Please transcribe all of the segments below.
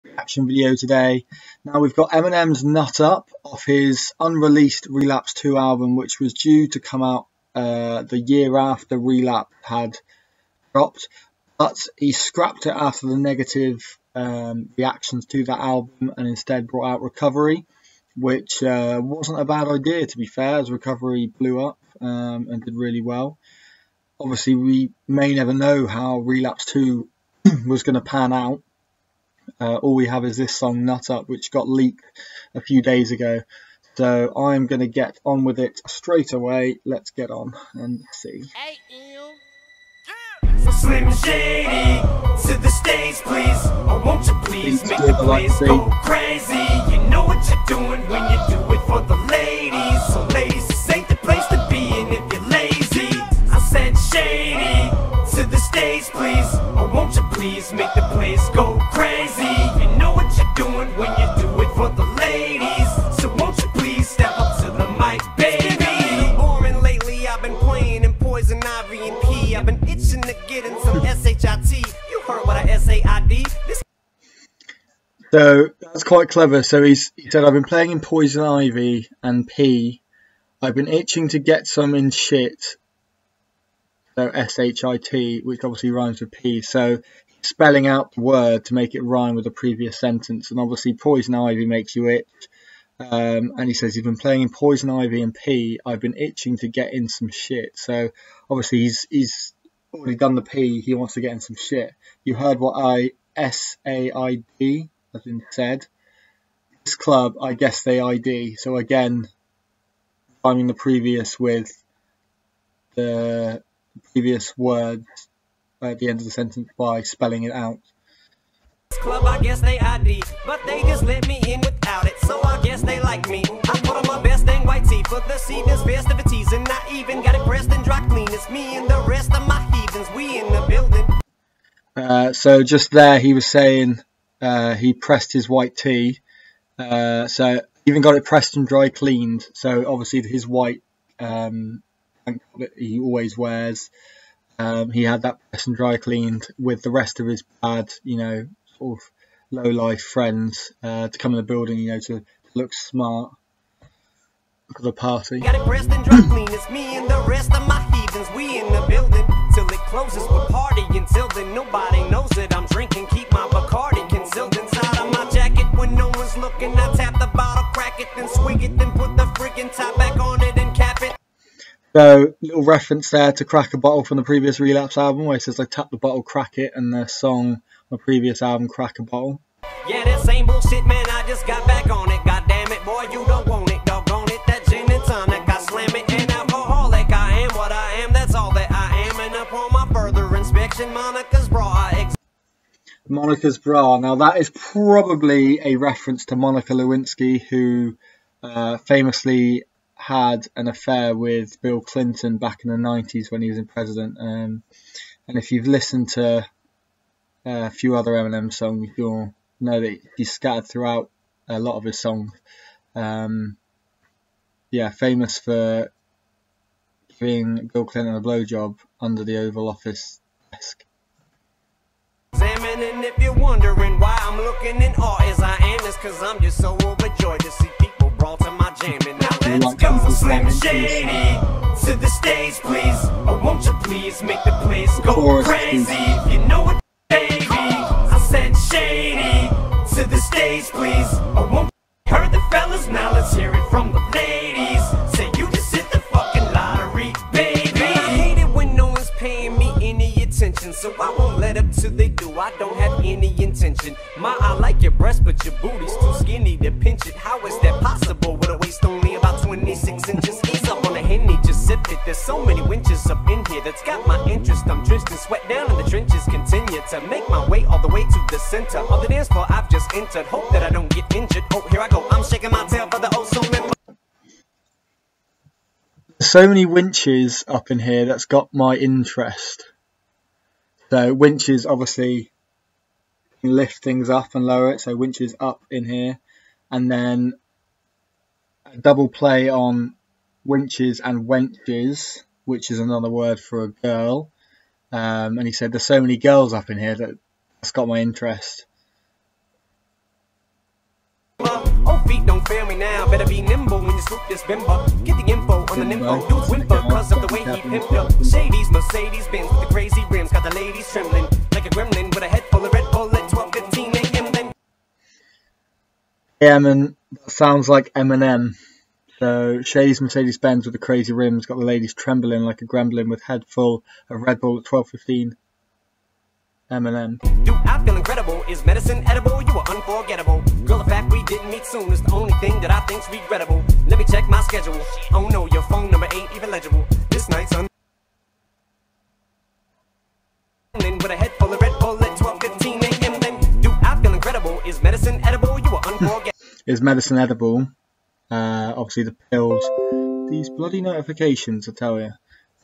reaction video today. Now we've got Eminem's Nut Up off his unreleased Relapse 2 album, which was due to come out the year after Relapse had dropped, but he scrapped it after the negative reactions to that album and instead brought out Recovery, which wasn't a bad idea, to be fair, as Recovery blew up and did really well. Obviously, we may never know how Relapse 2 was going to pan out. All we have is this song, Nut Up, which got leaked a few days ago. So I'm going to get on with it straight away. Let's get on and see. So Slim and Shady, to the stage please. Or won't you please make the place go crazy? You know what you're doing when you do it for the ladies. So ladies, this ain't the place to be, and if you're lazy, I said Shady, to the stage please. Or won't you please make the place go crazy? You know what you're doing when you do it for the ladies. So won't you please step up to the mic, baby? Boring lately, I've been playing in Poison Ivy and P. I've been itching to get in some SHIT. You heard what I SAID? So that's quite clever. So he said, I've been playing in Poison Ivy and P. I've been itching to get some in shit. So SHIT, which obviously rhymes with P. So he's spelling out the word to make it rhyme with the previous sentence. And obviously Poison Ivy makes you itch. And he says he's been playing in Poison Ivy and P. I've been itching to get in some shit. So obviously he's already done the P. He wants to get in some shit. You heard what I SAID has been said. This club, I guess they ID. So again, rhyming the previous with the previous words at the end of the sentence by spelling it out. Club, I guess they ID, but they just let me in without it, so I guess they like me. I put on my best dang white tee for this evening's festivities, and I even got it pressed and dry clean. It's me and the rest of my heathens, we in the building. So just there he was saying he pressed his white tee, so even got it pressed and dry cleaned. So obviously his white that he always wears, he had that pressed and dry cleaned with the rest of his bad, sort of low life friends to come in the building, to look smart for the party. Got it pressed and dry clean. It's me and the rest of my heathens, we in the building till it closes. We're partying until then, nobody knows that I'm drinking. Keep my Bacardi concealed inside of my jacket when no one's looking. I tap the bottle, crack it, then swing it, then put the freaking top back on it and cap it. So, little reference there to Crack a Bottle from the previous Relapse album, where it says I tap the bottle, crack it, and the song on the previous album, Crack a Bottle. Yeah, that same bullshit, man, I just got back on it. God damn it, boy, you don't want it, doggone it. That gin and tonic, I slam it, and alcoholic. I am what I am, that's all that I am. And upon my further inspection, Monica's bra. Monica's bra. Now, that is probably a reference to Monica Lewinsky, who famously had an affair with Bill Clinton back in the 90s when he was in president. And if you've listened to a few other Eminem songs, you'll know that he's scattered throughout a lot of his songs. Famous for giving Bill Clinton a blowjob under the Oval Office desk. Examining if you're wondering why I'm looking in awe as I am, it's cause I'm just so overjoyed to see people brought to my jamming. Now let's go for Slim and Shady, to the stage please. Or won't you please make the place go crazy? You know what, baby, I said Shady, to the stage please. Or won't you heard the fellas, now let's hear it from the ladies. Say you just hit the fucking lottery, baby. I hate it when no one's paying me any attention, so I won't let up till they do. I don't have any intention. I like your breast, but your booty's too skinny to pinch it. How is that possible with a waist only about 26 inches? Ease up on a Henny, just sip it. There's so many winches up in here that's got my interest. I'm drenched in sweat down in the trenches. Continue to make my way all the way to the center of the dance floor I've just entered. Hope that I don't get injured. Oh, here I go. I'm shaking my tail for the oh so many. So many winches up in here that's got my interest. So winches obviously lift things up and lower it, so winches up in here, and then a double play on winches and wenches, which is another word for a girl. And he said there's so many girls up in here that's got my interest. fail me now. Better be nimble when you scoop this bimbo. Get the info on the nympho. Dudes whimper cause of the way he pimped up. Shady's Mercedes Benz with the crazy rims. Got the ladies trembling like a gremlin with a head full of Red Bull at 12:15 a.m. Then and that sounds like Eminem. So Shady's Mercedes Benz with the crazy rims, got the ladies trembling like a gremlin with head full of Red Bull at 12:15. Eminem. Do I feel incredible? Is medicine edible? You are unforgettable. Girl, the fact we didn't meet soon is the only thing that I think's regrettable. Let me check my schedule. Oh no, your phone number ain't even legible. This night's with a head full of Red Bull at 12:15 a.m. Then do I feel incredible? Is medicine edible? You are unforgettable. Is medicine edible? Obviously the pills. These bloody notifications, I tell you.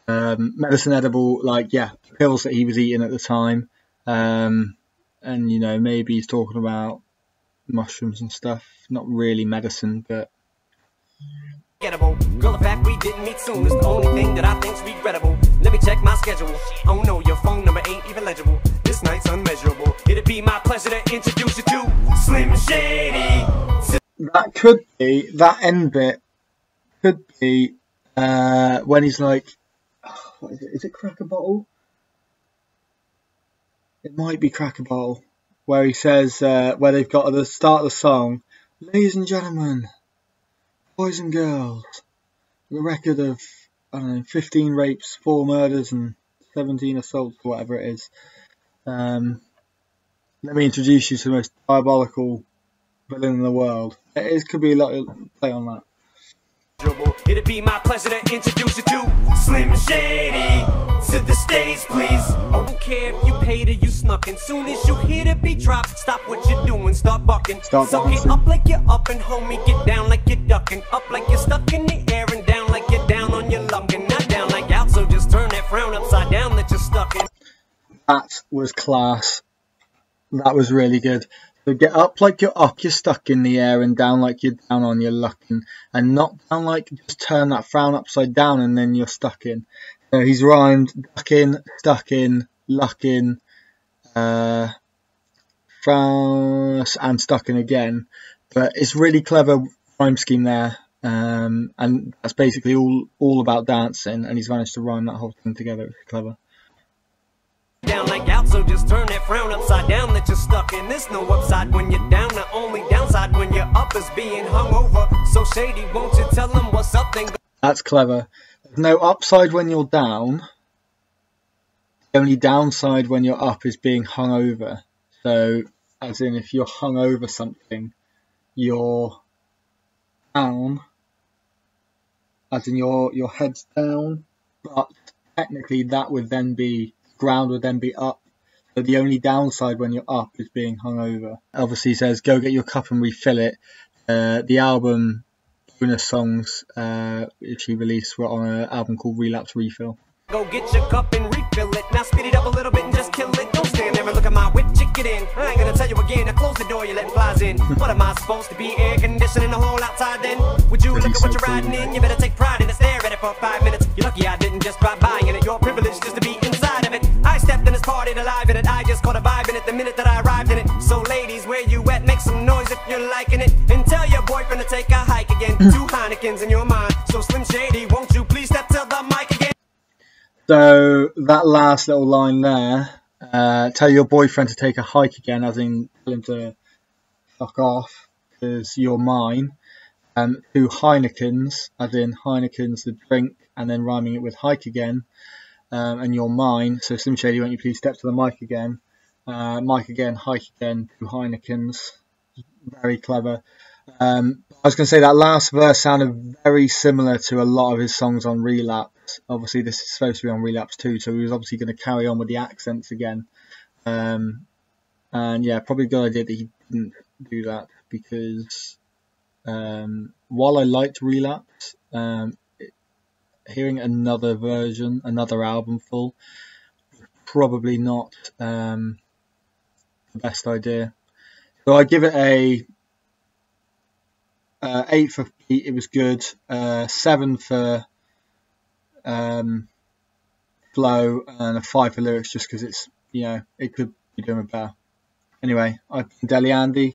Medicine edible, like, yeah, pills that he was eating at the time. And, you know, maybe he's talking about mushrooms and stuff. Not really medicine, but... Girl, the fact we didn't meet soon is the only thing that I think's regrettable. Let me check my schedule. Oh no, your phone number ain't even legible. This night's unmeasurable. It'd be my pleasure to introduce you to Slim Shady. That could be, that end bit could be when he's like, what is it? Is it Crack a Bottle? It might be Crack a Bottle, where he says, where they've got at the start of the song, ladies and gentlemen, boys and girls, the record of, I don't know, 15 rapes, 4 murders and 17 assaults, or whatever it is. Let me introduce you to the most diabolical villain in the world. It could be a lot of play on that. It'd be my pleasure to introduce you to Slim Shady. To the stage, please. I don't care if you paid or you snuck in. Soon as you hear the beat drop, stop what you're doing, start bucking. Start so get up like you're up and homie, get down like you're ducking. Up like you're stuck in the air and down like you're down on your luck. And not down like out, so just turn that frown upside down that you're stuck in. That was class. That was really good. So get up like you're up, you're stuck in the air, and down like you're down on your luckin', and not down like just turn that frown upside down and then you're stuck in. So he's rhymed duckin', stuck in, luckin', frown and stuck in again. But it's really clever rhyme scheme there, and that's basically all about dancing, and he's managed to rhyme that whole thing together. It's clever. Down like out, so just turn that frown upside down that you're stuck in. There's no upside when you're down, the only downside when you're up is being hung over. So Shady, won't you tell them what's up then? That's clever. There's no upside when you're down. The only downside when you're up is being hung over. So, as in, if you're hung over something, you're down, as in your head's down, but technically that would then be, ground would then be up. So the only downside when you're up is being hung over. Obviously he says, go get your cup and refill it. The album bonus songs which he released were on an album called Relapse Refill. Go get your cup and refill it. Now speed it up a little bit and just kill it. Don't stand there and look at my whip, chick it in. I ain't gonna tell you again, now close the door, you're letting flies in. What am I supposed to be, air conditioning the whole outside then? Would you look at what you're riding in? You better take pride in it, stare at it for 5 minutes. You're lucky I didn't just drive by in it. Your privilege just to be inside of it. I stepped in this party alive in it. I just caught a vibe in it the minute that I arrived in it. So ladies, where you at? Make some noise if you're liking it. And tell your boyfriend to take a hike again. 2 Heinekens in your mind. So Slim Shady, won't you please step to the mic again? So that last little line there, tell your boyfriend to take a hike again, as in tell him to fuck off, because you're mine. 2 Heinekens, as in Heineken's the drink, and then rhyming it with hike again, and you're mine. So Slim Shady, won't you please step to the mic again? Mic again, hike again, 2 Heinekens. Very clever. I was going to say that last verse sounded very similar to a lot of his songs on Relapse. Obviously this is supposed to be on Relapse too, so he was obviously going to carry on with the accents again. And yeah, probably a good idea that he didn't do that, because while I liked Relapse, hearing another version, another album full, probably not the best idea. So I give it a 8 for beat, it was good. 7 for flow, and a 5 for lyrics, just because it's, you know, it could be doing better. Anyway, I've been Deli Andy.